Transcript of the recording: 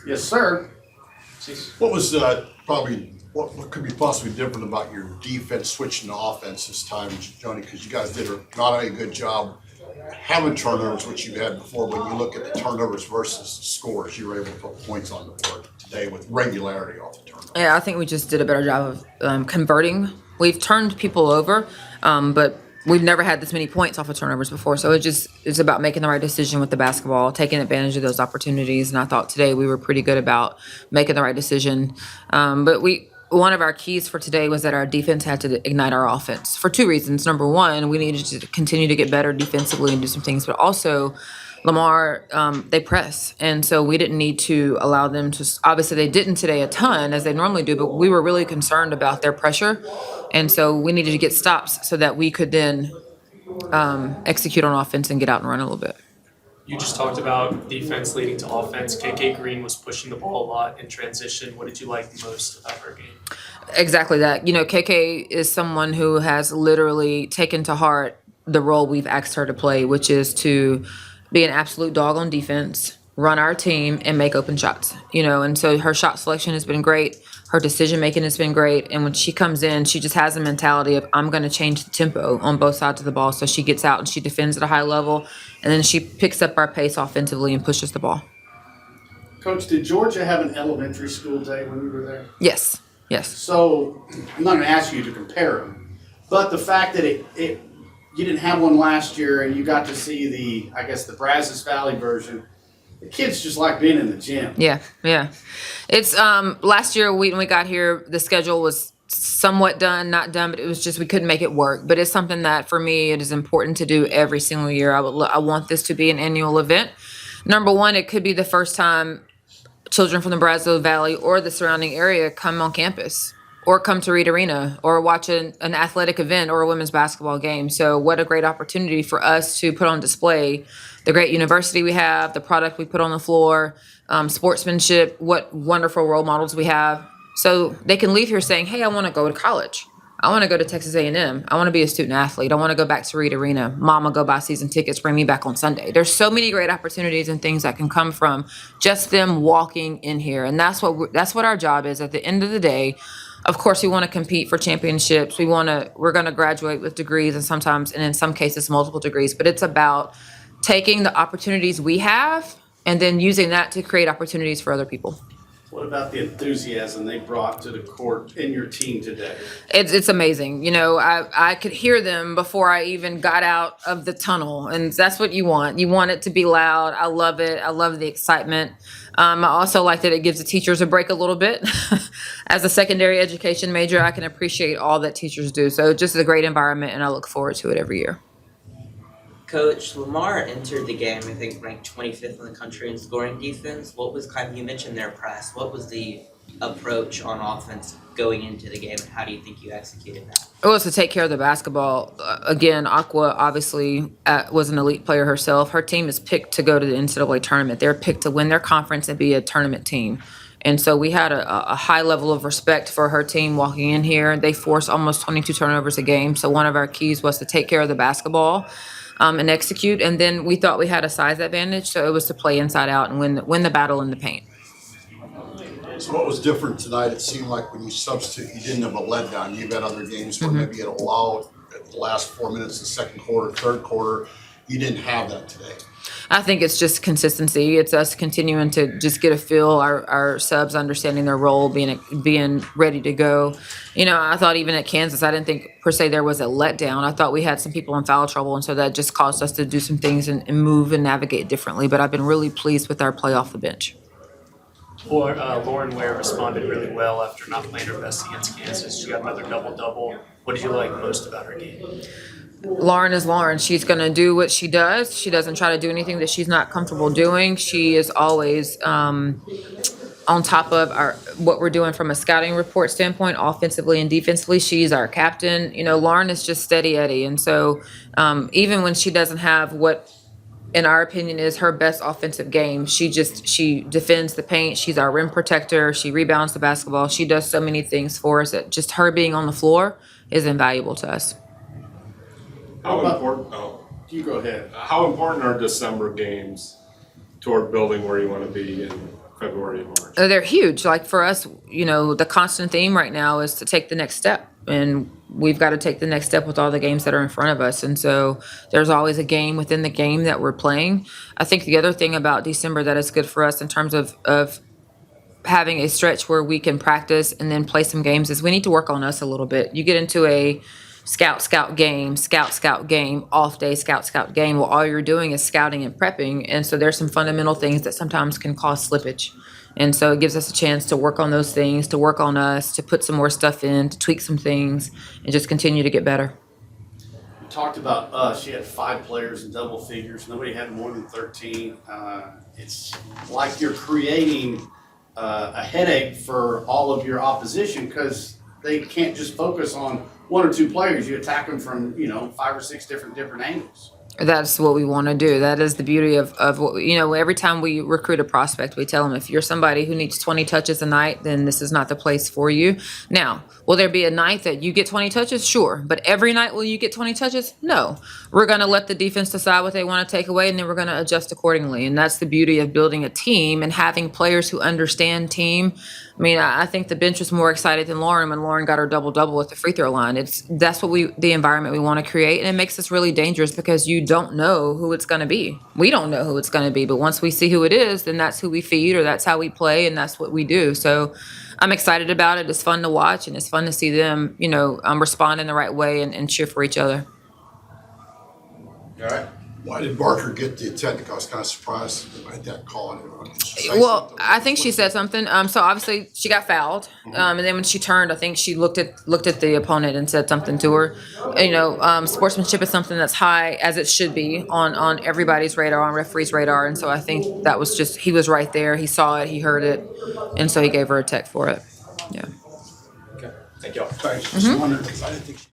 Yes, sir. What was probably what could be possibly different about your defense switching to offense this time, Joni? Because you guys did not only a good job having turnovers, which you had before. When you look at the turnovers versus scores, you were able to put points on the board today with regularity off the turnovers. Yeah, I think we just did a better job of converting. We've turned people over, but we've never had this many points off of turnovers before. So it's about making the right decision with the basketball, taking advantage of those opportunities. And I thought today we were pretty good about making the right decision. But one of our keys for today was that our defense had to ignite our offense for two reasons. Number one, we needed to continue to get better defensively and do some things, but also Lamar, they press. And so we didn't need to allow them to, obviously they didn't today a ton as they normally do, but we were really concerned about their pressure. And so we needed to get stops so that we could then execute on offense and get out and run a little bit. You just talked about defense leading to offense. KK Green was pushing the ball a lot in transition. What did you like most about her game? Exactly that. KK is someone who has literally taken to heart the role we've asked her to play, which is to be an absolute dog on defense, run our team, and make open shots. And so her shot selection has been great. Her decision making has been great. And when she comes in, she just has a mentality of, I'm going to change the tempo on both sides of the ball. So she gets out and she defends at a high level, and then she picks up our pace offensively and pushes the ball. Coach, did Georgia have an elementary school day when you were there? Yes. So I'm not going to ask you to compare them, but the fact that you didn't have one last year and you got to see the Brazos Valley version, the kids just like being in the gym. Yeah. It's last year when we got here, the schedule was somewhat done, not done, but it was just we couldn't make it work. But it's something that for me it is important to do every single year. I want this to be an annual event. Number one, it could be the first time children from the Brazos Valley or the surrounding area come on campus or come to Reed Arena or watch an athletic event or a women's basketball game. So what a great opportunity for us to put on display the great university we have, the product we put on the floor, sportsmanship, what wonderful role models we have. So they can leave here saying, hey, I want to go to college. I want to go to Texas A&M. I want to be a student athlete. I want to go back to Reed Arena. Mama, go buy season tickets. Bring me back on Sunday. There's so many great opportunities and things that can come from just them walking in here. And that's what our job is at the end of the day. Of course, we want to compete for championships. We're going to graduate with degrees and in some cases, multiple degrees. But it's about taking the opportunities we have and then using that to create opportunities for other people. What about the enthusiasm they brought to the court in your team today? It's amazing. I could hear them before I even got out of the tunnel, and that's what you want. You want it to be loud. I love it. I love the excitement. I also like that it gives the teachers a break a little bit. As a secondary education major, I can appreciate all that teachers do. So just a great environment, and I look forward to it every year. Coach, Lamar entered the game, I think, ranked 25th in the country in scoring defense. What was you mentioned their press. What was the approach on offense going into the game, and how do you think you executed that? It was to take care of the basketball. Again, Aqua obviously was an elite player herself. Her team is picked to go to the NCAA tournament. They're picked to win their conference and be a tournament team. And so we had a high level of respect for her team walking in here. They forced almost 22 turnovers a game. So one of our keys was to take care of the basketball and execute. And then we thought we had a size advantage. So it was to play inside out and win the battle in the paint. So what was different tonight? It seemed like when you substitute, you didn't have a letdown. You've had other games where maybe you had a lull at the last 4 minutes, the second quarter, third quarter. You didn't have that today. I think it's just consistency. It's us continuing to just get a feel, our subs understanding their role, being ready to go. I thought even at Kansas, I didn't think per se there was a letdown. I thought we had some people in foul trouble, and so that just caused us to do some things and move and navigate differently. But I've been really pleased with our play off the bench. Lauren Ware responded really well after not playing her best against Kansas. She got another double-double. What did you like most about her game? Lauren is Lauren. She's going to do what she does. She doesn't try to do anything that she's not comfortable doing. She is always on top of what we're doing from a scouting report standpoint, offensively and defensively. She's our captain. Lauren is just steady Eddie. And so even when she doesn't have what, in our opinion, is her best offensive game, she defends the paint. She's our rim protector. She rebounds the basketball. She does so many things for us that just her being on the floor is invaluable to us. How important? You go ahead. How important are December games toward building where you want to be and February and March. They're huge. Like for us, the constant theme right now is to take the next step. And we've got to take the next step with all the games that are in front of us. And so there's always a game within the game that we're playing. I think the other thing about December that is good for us in terms of having a stretch where we can practice and then play some games is we need to work on us a little bit. You get into a scout game, off day scout game. Well, all you're doing is scouting and prepping. And so there's some fundamental things that sometimes can cause slippage. And so it gives us a chance to work on those things, to work on us, to put some more stuff in, to tweak some things, and just continue to get better. You talked about she had 5 players in double figures. Nobody had more than 13. It's like you're creating a headache for all of your opposition because they can't just focus on 1 or 2 players. You attack them from 5 or 6 different angles. That's what we want to do. That is the beauty of what, every time we recruit a prospect, we tell them if you're somebody who needs 20 touches a night, then this is not the place for you. Now, will there be a night that you get 20 touches? Sure. But every night will you get 20 touches? No. We're going to let the defense decide what they want to take away, and then we're going to adjust accordingly. And that's the beauty of building a team and having players who understand team. I mean, I think the bench was more excited than Lauren when Lauren got her double-double at the free throw line. That's the environment we want to create, and it makes us really dangerous because you don't know who it's going to be. We don't know who it's going to be, but once we see who it is, then that's who we feed or that's how we play, and that's what we do. So I'm excited about it. It's fun to watch, and it's fun to see them, respond in the right way and cheer for each other. All right. Why did Barker get the attempt? I was kind of surprised at that call. Well, I think she said something. So obviously she got fouled, and then when she turned, I think she looked at the opponent and said something to her. Sportsmanship is something that's high as it should be on everybody's radar, on referee's radar, and so I think that was just he was right there. He saw it, he heard it, and so he gave her a tech for it. Yeah. Okay, thank y'all. Thanks. Just wondered, 'cause I didn't think